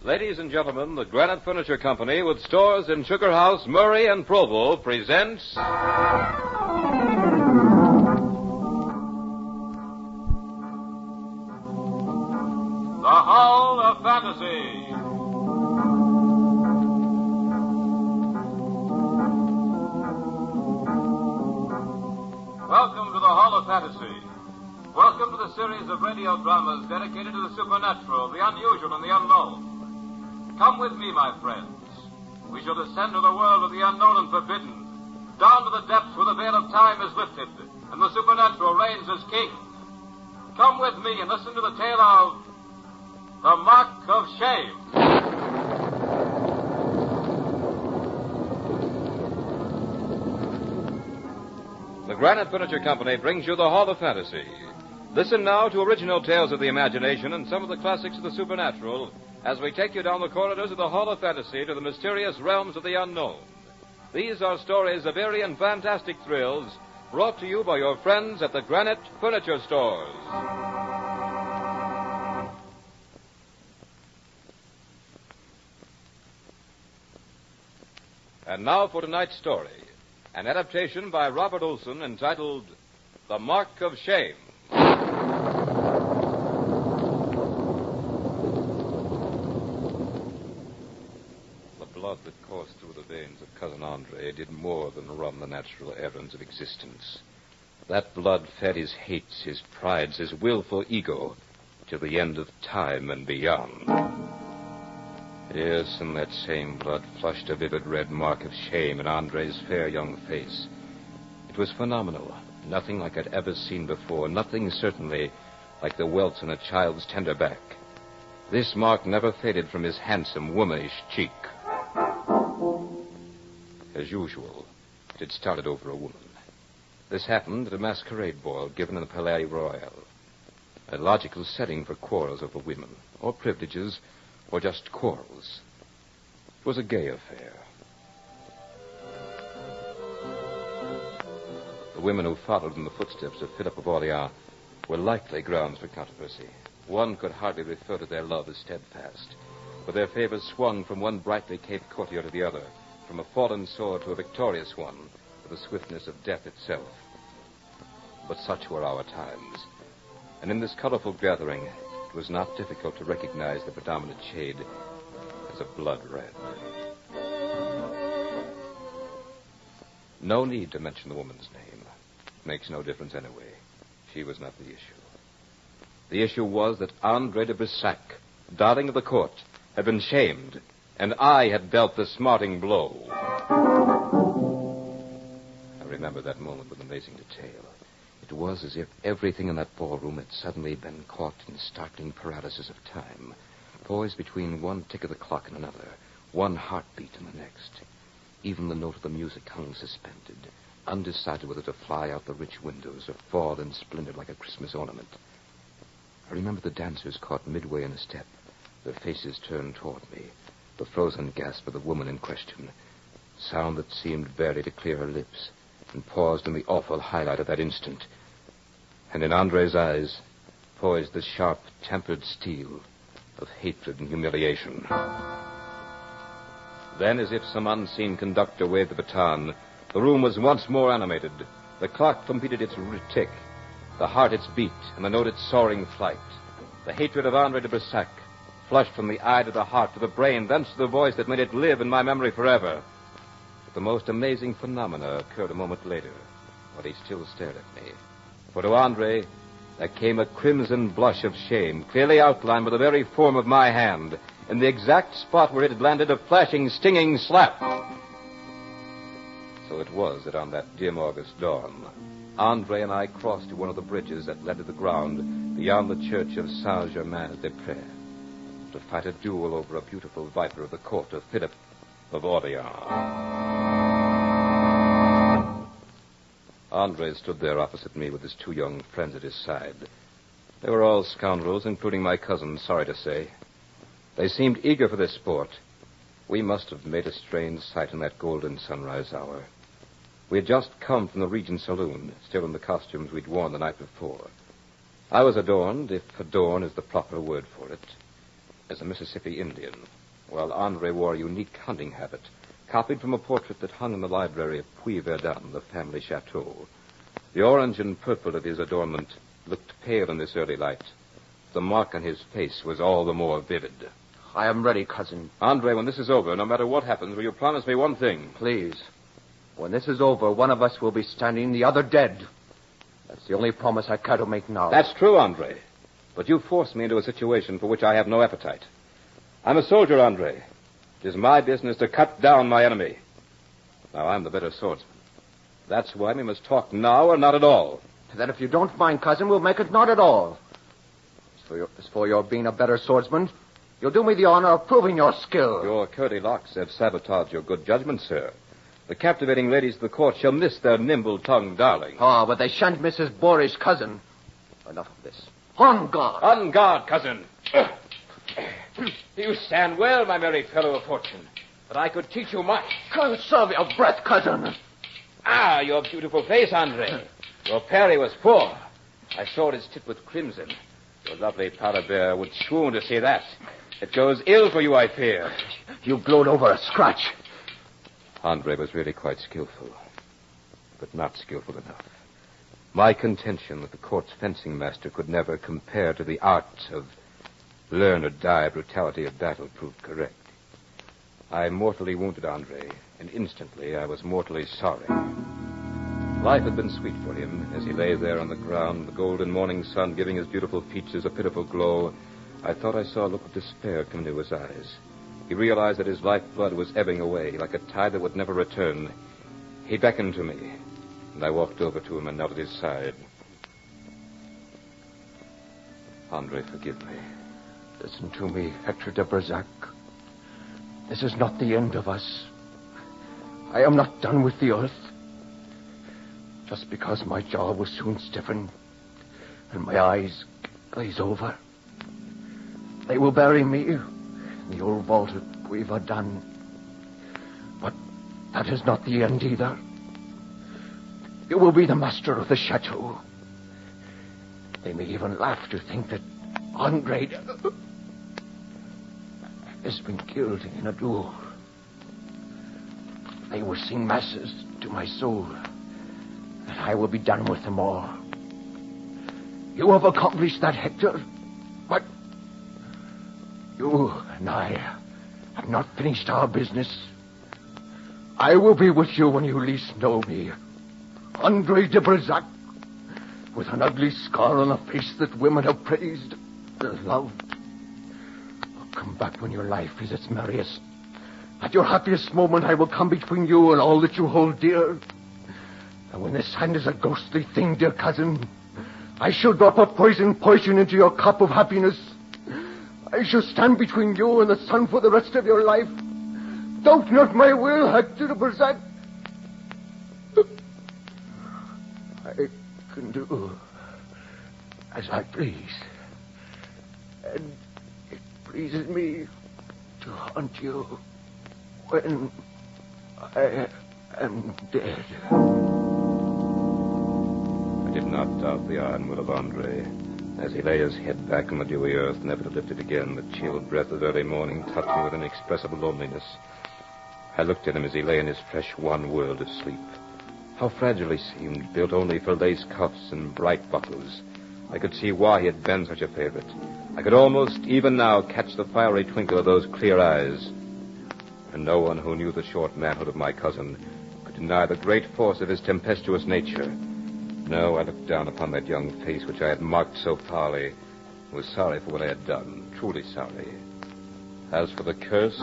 Ladies and gentlemen, the Granite Furniture Company, with stores in Sugar House, Murray, and Provo, presents... The Hall of Fantasy. Welcome to the Hall of Fantasy. Welcome to the series of radio dramas dedicated to the supernatural, the unusual, and the unknown. Come with me, my friends. We shall descend to the world of the unknown and forbidden, down to the depths where the veil of time is lifted, and the supernatural reigns as king. Come with me and listen to the tale of The Mark of Shame. The Granite Furniture Company brings you the Hall of Fantasy. Listen now to original tales of the imagination and some of the classics of the supernatural as we take you down the corridors of the Hall of Fantasy to the mysterious realms of the unknown. These are stories of eerie and fantastic thrills brought to you by your friends at the Granite Furniture Stores. And now for tonight's story, an adaptation by Robert Olson entitled The Mark of Shame. The blood that coursed through the veins of Cousin Andre did more than run the natural errands of existence. That blood fed his hates, his prides, his willful ego, till the end of time and beyond. Yes, and that same blood flushed a vivid red mark of shame in Andre's fair young face. It was phenomenal, nothing like I'd ever seen before, nothing certainly like the welts on a child's tender back. This mark never faded from his handsome, womanish cheek. As usual, it had started over a woman. This happened at a masquerade ball given in the Palais Royal, a logical setting for quarrels over women, or privileges, or just quarrels. It was a gay affair. The women who followed in the footsteps of Philip of Orleans were likely grounds for controversy. One could hardly refer to their love as steadfast, for their favors swung from one brightly caped courtier to the other, from a fallen sword to a victorious one, with the swiftness of death itself. But such were our times, and in this colorful gathering, it was not difficult to recognize the predominant shade as a blood red. No need to mention the woman's name. Makes no difference anyway. She was not the issue. The issue was that Andre de Brissac, darling of the court, had been shamed, and I had dealt the smarting blow. I remember that moment with amazing detail. It was as if everything in that ballroom had suddenly been caught in startling paralysis of time, poised between one tick of the clock and another, one heartbeat and the next. Even the note of the music hung suspended, undecided whether to fly out the rich windows or fall in splendor like a Christmas ornament. I remember the dancers caught midway in a step, their faces turned toward me, the frozen gasp of the woman in question, sound that seemed barely to clear her lips, and paused in the awful highlight of that instant. And in Andre's eyes, poised the sharp, tempered steel of hatred and humiliation. Then, as if some unseen conductor waved the baton, the room was once more animated. The clock completed its tick, the heart its beat, and the note its soaring flight. The hatred of Andre de Brissac flushed from the eye to the heart to the brain, thence to the voice that made it live in my memory forever. But the most amazing phenomena occurred a moment later, while he still stared at me. For to Andre, there came a crimson blush of shame, clearly outlined by the very form of my hand, in the exact spot where it had landed a flashing, stinging slap. So it was that on that dim August dawn, Andre and I crossed to one of the bridges that led to the ground beyond the church of Saint-Germain-des-Prés to fight a duel over a beautiful viper of the court of Philip of Orleans. Andre stood there opposite me with his two young friends at his side. They were all scoundrels, including my cousin, sorry to say. They seemed eager for this sport. We must have made a strange sight in that golden sunrise hour. We had just come from the Regent Saloon, still in the costumes we'd worn the night before. I was adorned, if adorn is the proper word for it, as a Mississippi Indian, Well, Andre wore a unique hunting habit, copied from a portrait that hung in the library of Puy-Verdun, the family chateau. The orange and purple of his adornment looked pale in this early light. The mark on his face was all the more vivid. I am ready, cousin. Andre, when this is over, no matter what happens, will you promise me one thing? Please. When this is over, one of us will be standing, the other dead. That's the only promise I care to make now. That's true, Andre. But you forced me into a situation for which I have no appetite. I'm a soldier, Andre. It is my business to cut down my enemy. Now, I'm the better swordsman. That's why we must talk now or not at all. Then if you don't mind, cousin, we'll make it not at all. As for your being a better swordsman, you'll do me the honor of proving your skill. Your curly locks have sabotaged your good judgment, sir. The captivating ladies of the court shall miss their nimble-tongued darling. Oh, but they shan't miss his boorish cousin. Enough of this. On guard. On guard, cousin. You stand well, my merry fellow of fortune. But I could teach you much. Conserve your breath, cousin. Ah, your beautiful face, Andre. Your parry was poor. I saw it tipped with crimson. Your lovely powder bear would swoon to see that. It goes ill for you, I fear. You glowed over a scratch. Andre was really quite skillful, but not skillful enough. My contention that the court's fencing master could never compare to the art of learn or die brutality of battle proved correct. I mortally wounded Andre, and instantly I was mortally sorry. Life had been sweet for him as he lay there on the ground, the golden morning sun giving his beautiful features a pitiful glow. I thought I saw a look of despair come into his eyes. He realized that his lifeblood was ebbing away like a tide that would never return. He beckoned to me, and I walked over to him and knelt at his side. Andre, forgive me. Listen to me, Hector de Berzac. This is not the end of us. I am not done with the earth. Just because my jaw will soon stiffen and my eyes glaze over, they will bury me in the old vault at Puy-Verdun. But that is not the end either. You will be the master of the chateau. They may even laugh to think that Andre has been killed in a duel. They will sing masses to my soul, and I will be done with them all. You have accomplished that, Hector, but you and I have not finished our business. I will be with you when you least know me. Andre de Berzac, with an ugly scar on a face that women have praised and loved. Come back when your life is its merriest. At your happiest moment, I will come between you and all that you hold dear. And when this hand is a ghostly thing, dear cousin, I shall drop a poison into your cup of happiness. I shall stand between you and the sun for the rest of your life. Doubt not my will, Hector de Berzac. I can do as I please. And it pleases me to haunt you when I am dead. I did not doubt the iron will of Andre. As he lay his head back on the dewy earth, never to lift it again, the chill breath of early morning touched me with inexpressible loneliness. I looked at him as he lay in his fresh one world of sleep. How fragile he seemed, built only for lace cuffs and bright buckles. I could see why he had been such a favorite. I could almost, even now, catch the fiery twinkle of those clear eyes. And no one who knew the short manhood of my cousin could deny the great force of his tempestuous nature. No, I looked down upon that young face which I had marked so foully, and was sorry for what I had done, truly sorry. As for the curse,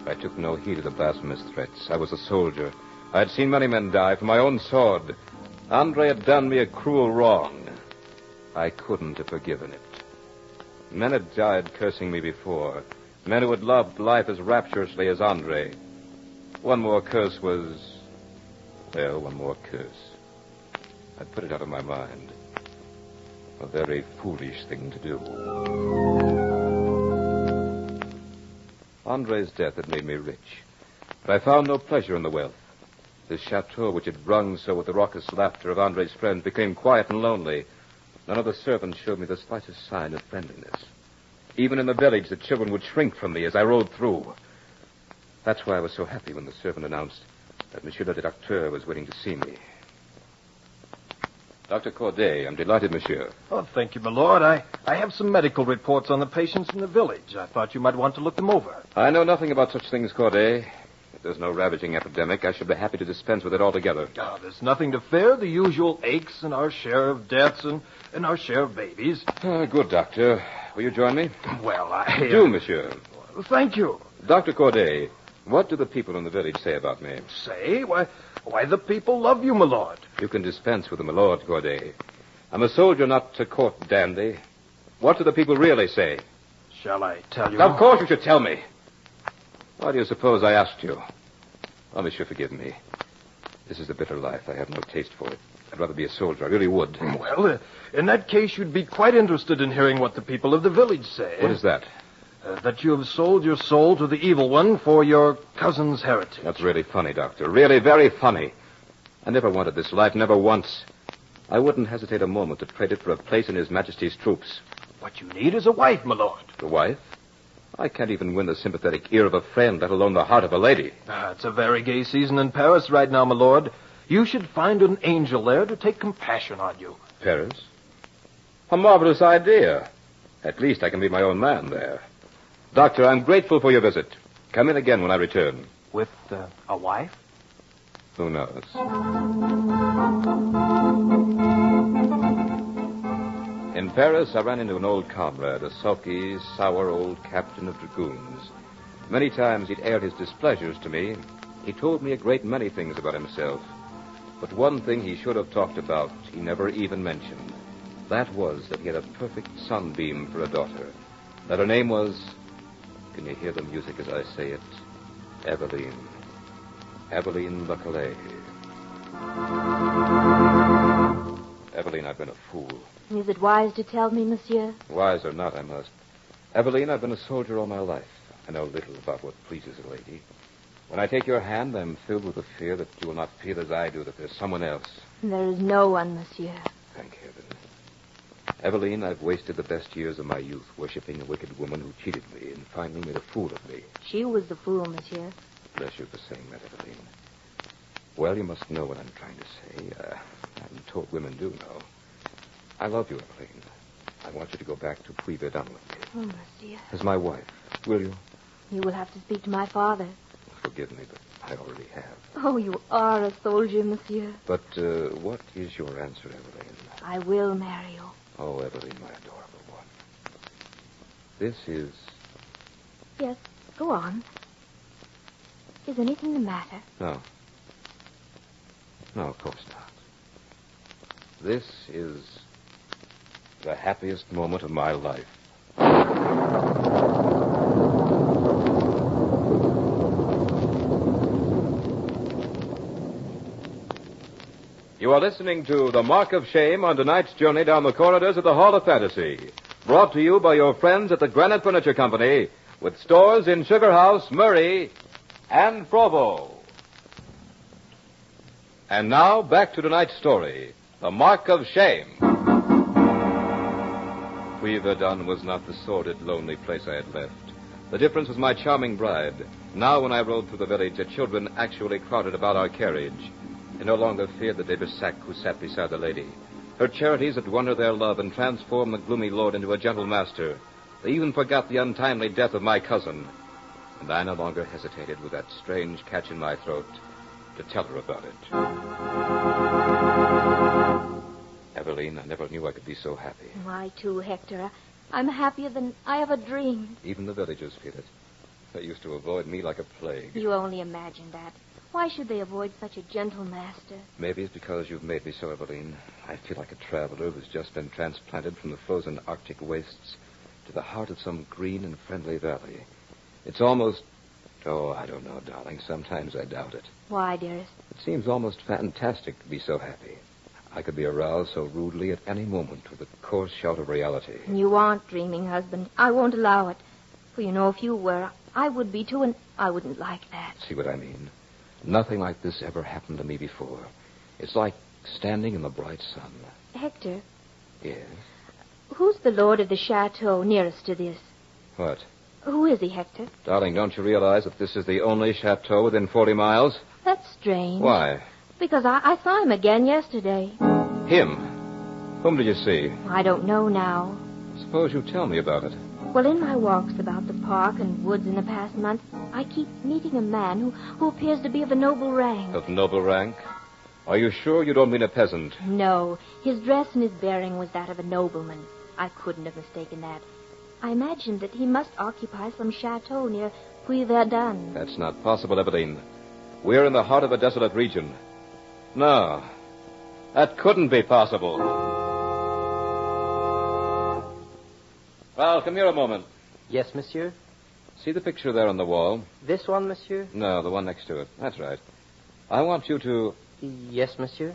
I took no heed of the blasphemous threats. I was a soldier. I had seen many men die for my own sword. Andre had done me a cruel wrong. I couldn't have forgiven it. Men had died cursing me before. Men who had loved life as rapturously as Andre. One more curse was... Well, one more curse. I put it out of my mind. A very foolish thing to do. Andre's death had made me rich, but I found no pleasure in the wealth. This chateau, which had rung so with the raucous laughter of Andre's friends, became quiet and lonely. None of the servants showed me the slightest sign of friendliness. Even in the village, the children would shrink from me as I rode through. That's why I was so happy when the servant announced that Monsieur le Directeur was waiting to see me. Dr. Corday, I'm delighted, monsieur. Oh, thank you, my lord. I have some medical reports on the patients in the village. I thought you might want to look them over. I know nothing about such things, Corday. If there's no ravaging epidemic, I shall be happy to dispense with it altogether. Oh, there's nothing to fear. The usual aches and our share of deaths and our share of babies. Good, Doctor. Will you join me? Well, Do, monsieur. Thank you. Dr. Corday, what do the people in the village say about me? Say? Why, the people love you, my lord. You can dispense with them, my lord, Corday. I'm a soldier, not a court dandy. What do the people really say? Shall I tell you? Of course you should tell me. Why do you suppose I asked you? Oh, monsieur, forgive me. This is the bitter life. I have no taste for it. I'd rather be a soldier. I really would. Well, in that case, you'd be quite interested in hearing what the people of the village say. What is that? That you have sold your soul to the evil one for your cousin's heritage. That's really funny, Doctor. Really very funny. I never wanted this life, never once. I wouldn't hesitate a moment to trade it for a place in His Majesty's troops. What you need is a wife, my lord. A wife? I can't even win the sympathetic ear of a friend, let alone the heart of a lady. It's a very gay season in Paris right now, my lord. You should find an angel there to take compassion on you. Paris? A marvelous idea. At least I can be my own man there. Doctor, I'm grateful for your visit. Come in again when I return. With a wife? Who knows? In Paris, I ran into an old comrade, a sulky, sour old captain of dragoons. Many times he'd aired his displeasures to me. He told me a great many things about himself. But one thing he should have talked about, he never even mentioned. That was that he had a perfect sunbeam for a daughter. That her name was... Can you hear the music as I say it? Eveline. Eveline Le Calais. Eveline, I've been a fool. Is it wise to tell me, monsieur? Wise or not, I must. Eveline, I've been a soldier all my life. I know little about what pleases a lady. When I take your hand, I'm filled with the fear that you will not feel as I do, that there's someone else. There is no one, monsieur. Thank heaven. Eveline, I've wasted the best years of my youth worshipping a wicked woman who cheated me and finally made a fool of me. She was the fool, monsieur. Bless you for saying that, Eveline. Well, you must know what I'm trying to say. I'm told women do know. I love you, Eveline. I want you to go back to Puy-Verdun with me. Oh, monsieur. As my wife. Will you? You will have to speak to my father. Forgive me, but I already have. Oh, you are a soldier, monsieur. But what is your answer, Eveline? I will marry you. Oh, Eveline, my adorable one. This is... Yes, go on. Is anything the matter? No. No, of course not. This is the happiest moment of my life. You are listening to The Mark of Shame on tonight's journey down the corridors of the Hall of Fantasy. Brought to you by your friends at the Granite Furniture Company, with stores in Sugar House, Murray, and Provo. And now, back to tonight's story, The Mark of Shame. Puy-Verdun was not the sordid, lonely place I had left. The difference was my charming bride. Now, when I rode through the village, the children actually crowded about our carriage. They no longer feared the de Bersac who sat beside the lady. Her charities had won her their love and transformed the gloomy lord into a gentle master. They even forgot the untimely death of my cousin. And I no longer hesitated with that strange catch in my throat to tell her about it. Eveline, I never knew I could be so happy. I, too, Hector. I'm happier than I ever dreamed. Even the villagers feel it. They used to avoid me like a plague. You only imagine that. Why should they avoid such a gentle master? Maybe it's because you've made me so, Eveline. I feel like a traveler who's just been transplanted from the frozen Arctic wastes to the heart of some green and friendly valley. It's almost... Oh, I don't know, darling. Sometimes I doubt it. Why, dearest? It seems almost fantastic to be so happy. I could be aroused so rudely at any moment with the coarse shout of reality. You aren't dreaming, husband. I won't allow it. For you know, if you were, I would be too, and I wouldn't like that. See what I mean? Nothing like this ever happened to me before. It's like standing in the bright sun. Hector? Yes? Who's the lord of the chateau nearest to this? What? Who is he, Hector? Darling, don't you realize that this is the only chateau within 40 miles? That's strange. Why? Because I saw him again yesterday. Him? Whom did you see? I don't know now. Suppose you tell me about it. Well, in my walks about the park and woods in the past month, I keep meeting a man who appears to be of a noble rank. Of noble rank? Are you sure you don't mean a peasant? No. His dress and his bearing was that of a nobleman. I couldn't have mistaken that. I imagined that he must occupy some chateau near Puy-Verdun. That's not possible, Eveline. We're in the heart of a desolate region. No, that couldn't be possible. Well, come here a moment. Yes, monsieur? See the picture there on the wall? This one, monsieur? No, the one next to it. That's right. I want you to... Yes, monsieur?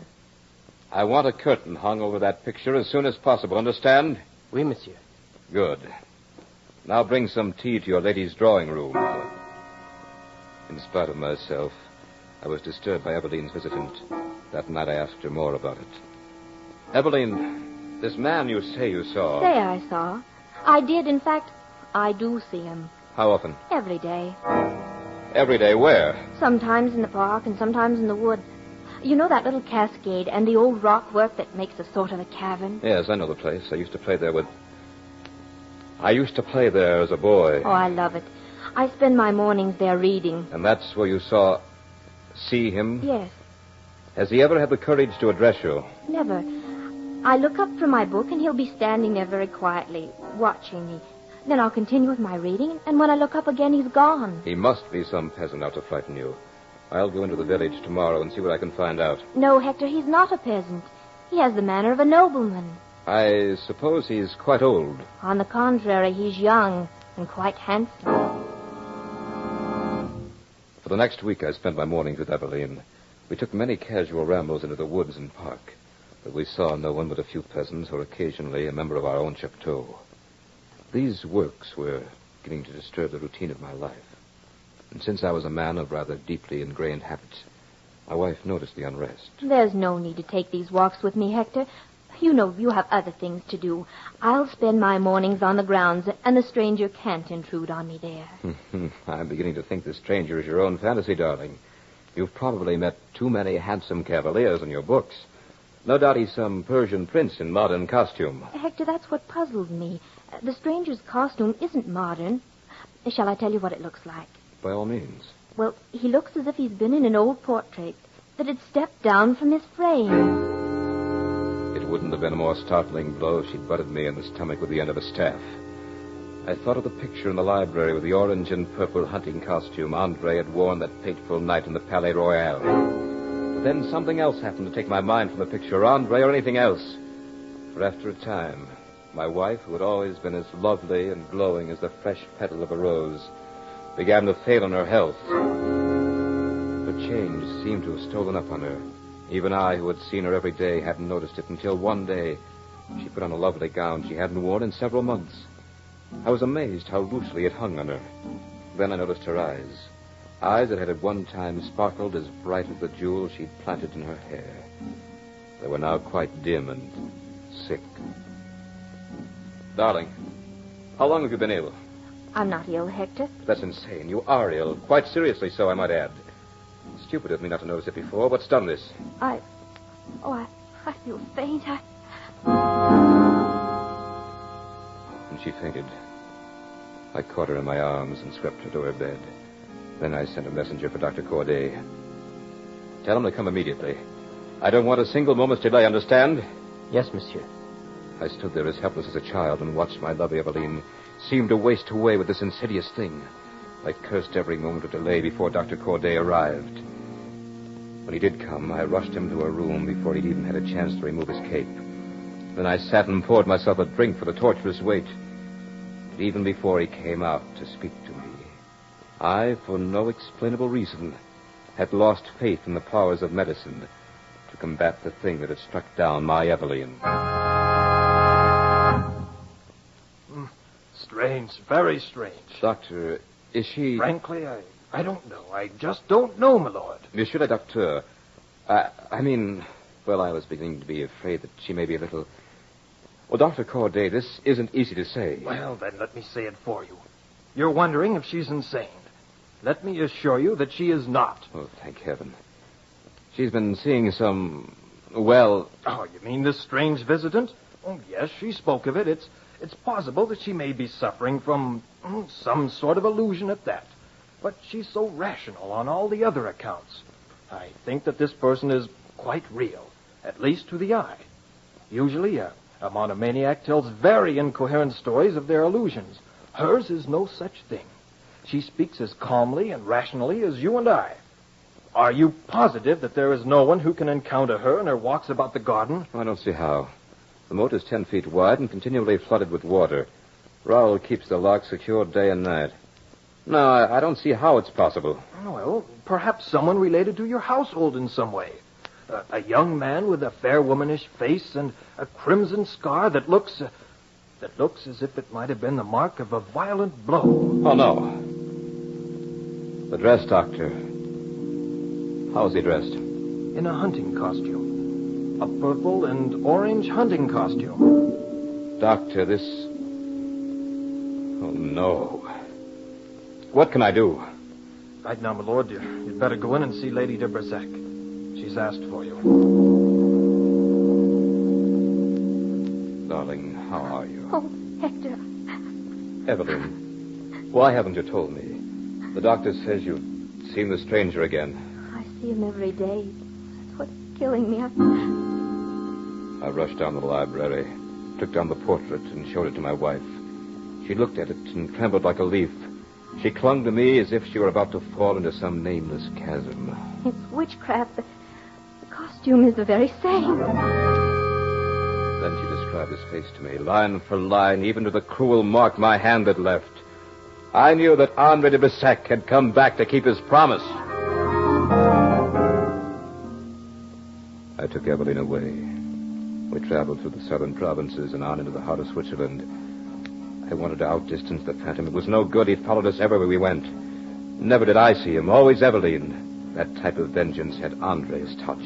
I want a curtain hung over that picture as soon as possible, understand? Oui, monsieur. Good. Now bring some tea to your lady's drawing room. In spite of myself, I was disturbed by Eveline's visitant. That night I asked her more about it. Eveline, this man you say you saw... Say I saw. I did, in fact, I do see him. How often? Every day. Every day where? Sometimes in the park and sometimes in the wood. You know that little cascade and the old rock work that makes a sort of a cavern? Yes, I know the place. I used to play there as a boy. Oh, I love it. I spend my mornings there reading. And that's where you see him? Yes. Has he ever had the courage to address you? Never. I look up from my book and he'll be standing there very quietly, watching me. Then I'll continue with my reading, and when I look up again, he's gone. He must be some peasant out to frighten you. I'll go into the village tomorrow and see what I can find out. No, Hector, he's not a peasant. He has the manner of a nobleman. I suppose he's quite old. On the contrary, he's young and quite handsome. For the next week, I spent my mornings with Eveline. We took many casual rambles into the woods and park, but we saw no one but a few peasants or occasionally a member of our own chateau. These works were beginning to disturb the routine of my life. And since I was a man of rather deeply ingrained habits, my wife noticed the unrest. There's no need to take these walks with me, Hector. You know you have other things to do. I'll spend my mornings on the grounds, and the stranger can't intrude on me there. I'm beginning to think the stranger is your own fantasy, darling. You've probably met too many handsome cavaliers in your books. No doubt he's some Persian prince in modern costume. Hector, that's what puzzles me. The stranger's costume isn't modern. Shall I tell you what it looks like? By all means. Well, he looks as if he's been in an old portrait that had stepped down from his frame. It wouldn't have been a more startling blow if she'd butted me in the stomach with the end of a staff. I thought of the picture in the library with the orange and purple hunting costume Andre had worn that fateful night in the Palais Royal. But then something else happened to take my mind from the picture, Andre or anything else. For after a time, my wife, who had always been as lovely and glowing as the fresh petal of a rose, began to fail in her health. Her change seemed to have stolen up on her. Even I, who had seen her every day, hadn't noticed it until one day she put on a lovely gown she hadn't worn in several months. I was amazed how loosely it hung on her. Then I noticed her eyes that had at one time sparkled as bright as the jewels she'd planted in her hair. They were now quite dim and sick. Darling, how long have you been ill? I'm not ill, Hector. That's insane. You are ill. Quite seriously so, I might add. Stupid of me not to notice it before. What's done this? I feel faint. And she fainted. I caught her in my arms and swept her to her bed. Then I sent a messenger for Dr. Corday. Tell him to come immediately. I don't want a single moment's delay, understand? Yes, monsieur. I stood there as helpless as a child and watched my lovely Eveline seem to waste away with this insidious thing. I cursed every moment of delay before Dr. Corday arrived. When he did come, I rushed him to a room before he'd even had a chance to remove his cape. Then I sat and poured myself a drink for the torturous wait. But even before he came out to speak to me, I, for no explainable reason, had lost faith in the powers of medicine to combat the thing that had struck down my Eveline. Strange, very strange. Doctor, is she... Frankly, I don't know. I just don't know, my lord. Monsieur le Docteur, I mean, well, I was beginning to be afraid that she may be a little... Well, Dr. Corday, this isn't easy to say. Well, then, let me say it for you. You're wondering if she's insane. Let me assure you that she is not. Oh, thank heaven. She's been seeing some... Well... Oh, you mean this strange visitant? Oh, yes, she spoke of it. It's possible that she may be suffering from some sort of illusion at that. But she's so rational on all the other accounts. I think that this person is quite real, at least to the eye. Usually, a monomaniac tells very incoherent stories of their illusions. Hers is no such thing. She speaks as calmly and rationally as you and I. Are you positive that there is no one who can encounter her in her walks about the garden? I don't see how. The moat is 10 feet wide and continually flooded with water. Raoul keeps the lock secured day and night. No, I don't see how it's possible. Well, perhaps someone related to your household in some way. A young man with a fair womanish face and a crimson scar that looks as if it might have been the mark of a violent blow. Oh, no. The dress doctor. How is he dressed? In a hunting costume. A purple and orange hunting costume. Doctor, this... Oh, no. What can I do? Right now, my lord, you'd better go in and see Lady de Bersac. She's asked for you. Darling, how are you? Oh, Hector. Evelyn, why haven't you told me? The doctor says you've seen the stranger again. I see him every day. That's what's killing me. I rushed down the library, took down the portrait, and showed it to my wife. She looked at it and trembled like a leaf. She clung to me as if she were about to fall into some nameless chasm. It's witchcraft. The costume is the very same. Then she described his face to me, line for line, even to the cruel mark my hand had left. I knew that Andre de Bersac had come back to keep his promise. I took Evelyn away. We traveled through the southern provinces and on into the heart of Switzerland. I wanted to outdistance the phantom. It was no good. He followed us everywhere we went. Never did I see him. Always Evelyn. That type of vengeance had Andre's touch.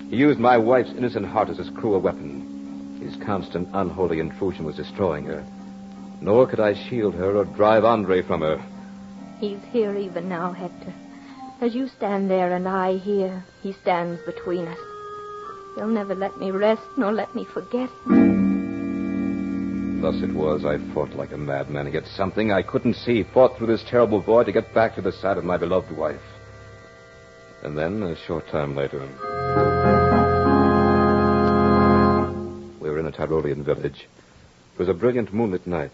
He used my wife's innocent heart as his cruel weapon. His constant, unholy intrusion was destroying her. Nor could I shield her or drive Andre from her. He's here even now, Hector. As you stand there and I here, he stands between us. He'll never let me rest nor let me forget him. Thus it was I fought like a madman against something I couldn't see, fought through this terrible void to get back to the side of my beloved wife. And then, a short time later, we were in a Tyrolean village. It was a brilliant moonlit night.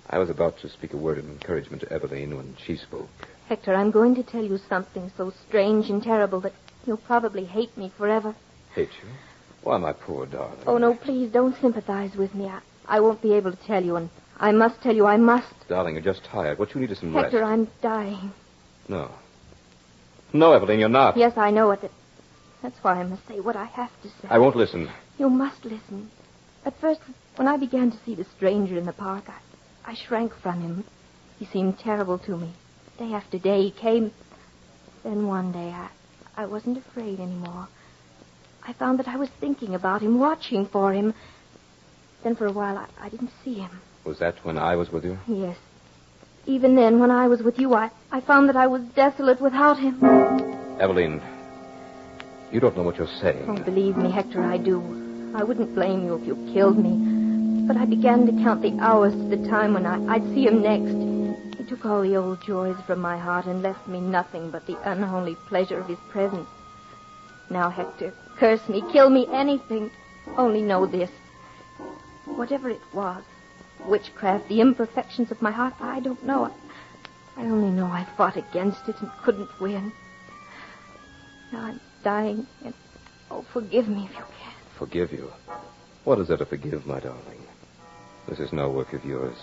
I was about to speak a word of encouragement to Evelyn when she spoke. Hector, I'm going to tell you something so strange and terrible that you'll probably hate me forever. Hate you? Why, my poor darling. Oh, no, please don't sympathize with me. I won't be able to tell you, and I must tell you, I must. Darling, you're just tired. What you need is some rest. Hector, I'm dying. No. No, Evelyn, you're not. Yes, I know it. That's why I must say what I have to say. I won't listen. You must listen. At first, when I began to see the stranger in the park, I shrank from him. He seemed terrible to me. Day after day he came. Then one day I wasn't afraid anymore. I found that I was thinking about him, watching for him. Then for a while I didn't see him. Was that when I was with you? Yes. Even then, when I was with you, I found that I was desolate without him. Evelyn, you don't know what you're saying. Oh, believe me, Hector, I do. I wouldn't blame you if you killed me. But I began to count the hours to the time when I'd see him next. He took all the old joys from my heart and left me nothing but the unholy pleasure of his presence. Now, Hector, curse me, kill me, anything. Only know this. Whatever it was, witchcraft, the imperfections of my heart, I don't know. I only know I fought against it and couldn't win. Now I'm dying, and, oh, forgive me if you can. Forgive you? What is there to forgive, my darling? This is no work of yours.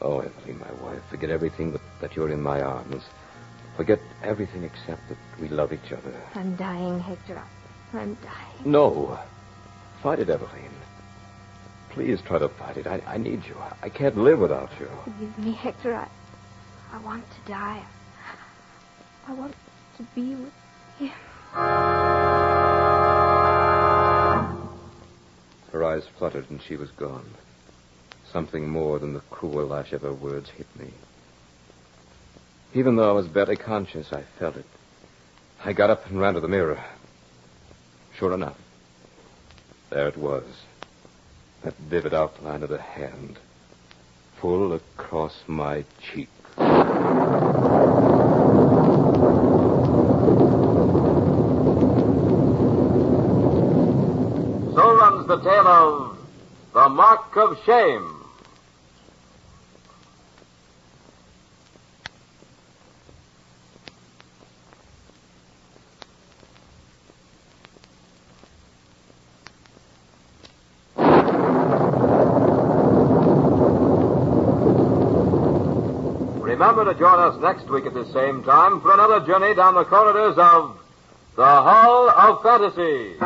Oh, Evelyn, my wife, forget everything but that you're in my arms. Forget everything except that we love each other. I'm dying, Hector. I'm dying. No. Fight it, Evelyn. Please try to fight it. I need you. I can't live without you. Forgive me, Hector. I want to die. I want to be with him. Her eyes fluttered and she was gone. Something more than the cruel lash of her words hit me. Even though I was barely conscious, I felt it. I got up and ran to the mirror. Sure enough, there it was. That vivid outline of the hand, full across my cheek. So runs the tale of The Mark of Shame. Remember to join us next week at the same time for another journey down the corridors of the Hall of Fantasy.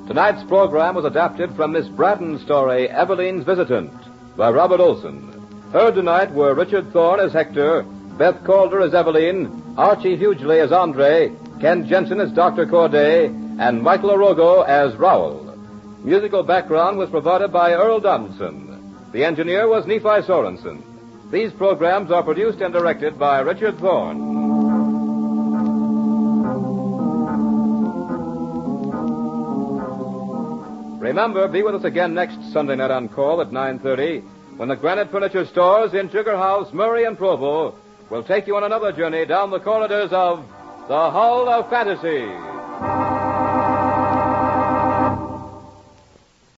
Tonight's program was adapted from Miss Braddon's story, Eveline's Visitant, by Robert Olson. Heard tonight were Richard Thorne as Hector, Beth Calder as Eveline, Archie Hughley as Andre, Ken Jensen as Dr. Corday, and Michael Orogo as Rowell. Musical background was provided by Earl Donaldson. The engineer was Nephi Sorensen. These programs are produced and directed by Richard Thorne. Remember, be with us again next Sunday night on Call at 9:30 when the Granite Furniture Stores in Sugar House, Murray, and Provo will take you on another journey down the corridors of the Hall of Fantasy.